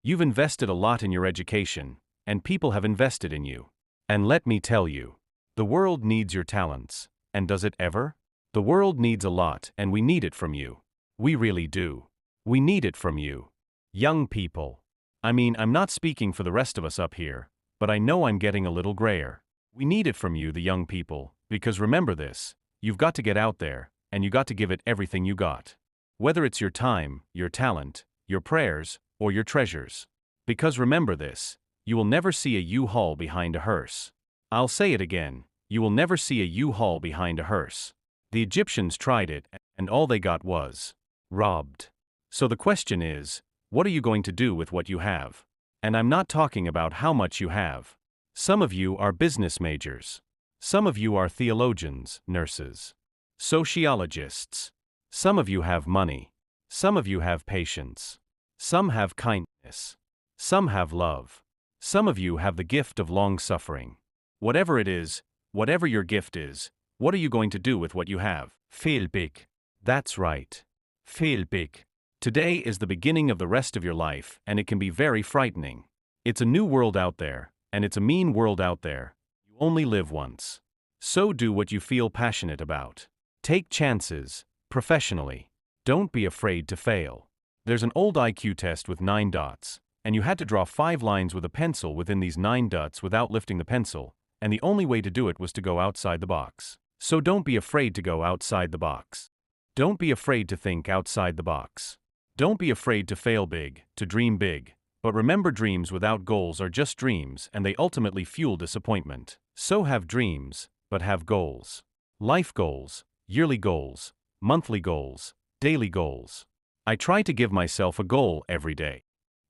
You've invested a lot in your education, and people have invested in you. And let me tell you, the world needs your talents. And does it ever? The world needs a lot, and we need it from you. We really do. We need it from you. Young people. I mean, I'm not speaking for the rest of us up here, but I know I'm getting a little grayer. We need it from you, the young people, because remember this, you've got to get out there, and you got to give it everything you got. Whether it's your time, your talent, your prayers, or your treasures. Because remember this, you will never see a U-Haul behind a hearse. I'll say it again, you will never see a U-Haul behind a hearse. The Egyptians tried it, and all they got was robbed. So the question is, what are you going to do with what you have? And I'm not talking about how much you have. Some of you are business majors. Some of you are theologians, nurses, sociologists. Some of you have money. Some of you have patience. Some have kindness. Some have love. Some of you have the gift of long-suffering. Whatever it is, whatever your gift is, what are you going to do with what you have? Fail big. That's right. Fail big. Today is the beginning of the rest of your life, and it can be very frightening. It's a new world out there, and it's a mean world out there. You only live once. So do what you feel passionate about. Take chances, professionally. Don't be afraid to fail. There's an old IQ test with 9 dots, and you had to draw 5 lines with a pencil within these 9 dots without lifting the pencil, and the only way to do it was to go outside the box. So don't be afraid to go outside the box. Don't be afraid to think outside the box. Don't be afraid to fail big, to dream big. But remember, dreams without goals are just dreams, and they ultimately fuel disappointment. So have dreams, but have goals. Life goals, yearly goals, monthly goals, daily goals. I try to give myself a goal every day.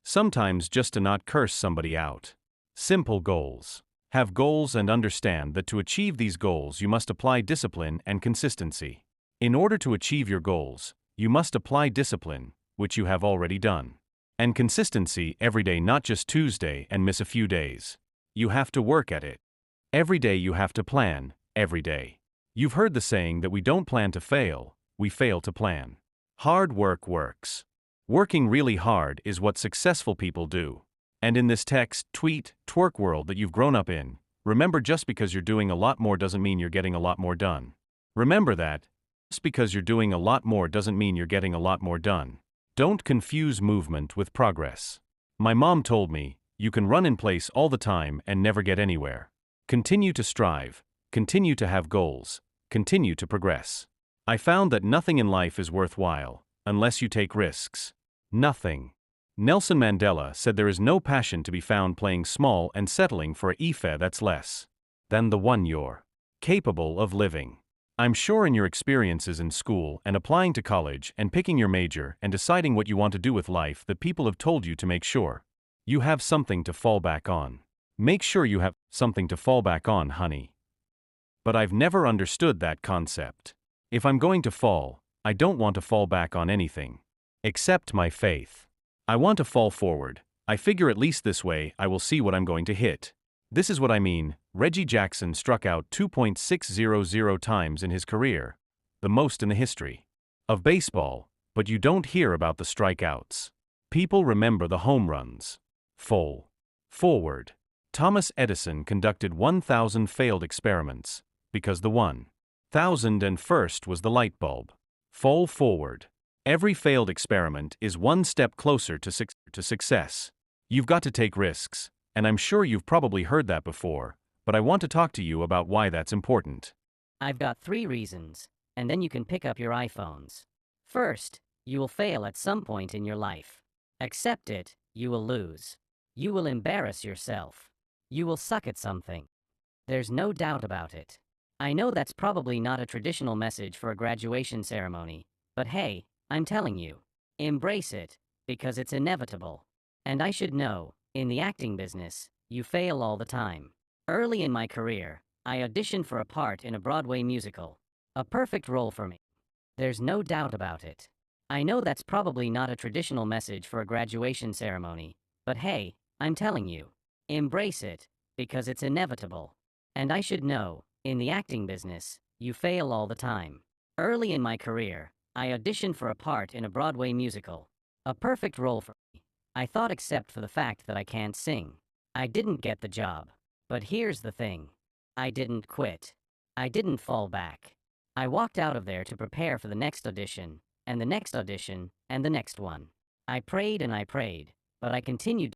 Sometimes just to not curse somebody out. Simple goals. Have goals and understand that to achieve these goals you must apply discipline and consistency. In order to achieve your goals, you must apply discipline, which you have already done. And consistency every day, not just Tuesday and miss a few days. You have to work at it. Every day you have to plan, every day. You've heard the saying that we don't plan to fail, we fail to plan. Hard work works. Working really hard is what successful people do. And in this text, tweet, twerk world that you've grown up in, remember, just because you're doing a lot more doesn't mean you're getting a lot more done. Remember that. Just because you're doing a lot more doesn't mean you're getting a lot more done. Don't confuse movement with progress. My mom told me, you can run in place all the time and never get anywhere. Continue to strive, continue to have goals, continue to progress. I found that nothing in life is worthwhile unless you take risks. Nothing. Nelson Mandela said there is no passion to be found playing small and settling for a ife that's less than the one you're capable of living. I'm sure in your experiences in school and applying to college and picking your major and deciding what you want to do with life that people have told you to make sure you have something to fall back on. Make sure you have something to fall back on, honey. But I've never understood that concept. If I'm going to fall, I don't want to fall back on anything. Except my faith. I want to fall forward. I figure at least this way I will see what I'm going to hit. This is what I mean. Reggie Jackson struck out 2.600 times in his career, the most in the history of baseball, but you don't hear about the strikeouts. People remember the home runs. Forward. Thomas Edison conducted 1,000 failed experiments, because the 1,001st was the light bulb. Fall forward. Every failed experiment is one step closer to success. You've got to take risks, and I'm sure you've probably heard that before, but I want to talk to you about why that's important. I've got 3 reasons, and then you can pick up your iPhones. First, you will fail at some point in your life. Accept it, you will lose. You will embarrass yourself. You will suck at something. There's no doubt about it. I know that's probably not a traditional message for a graduation ceremony, but hey, I'm telling you, embrace it, because it's inevitable. And I should know, in the acting business, you fail all the time. Early in my career, I auditioned for a part in a Broadway musical. A perfect role for me. There's no doubt about it. I know that's probably not a traditional message for a graduation ceremony, but hey, I'm telling you, embrace it, because it's inevitable. And I should know, in the acting business, you fail all the time. Early in my career, I auditioned for a part in a Broadway musical. A perfect role for me. I thought except for the fact that I can't sing, I didn't get the job. But here's the thing. I didn't quit. I didn't fall back. I walked out of there to prepare for the next audition, and the next audition, and the next one. I prayed and I prayed, but I continued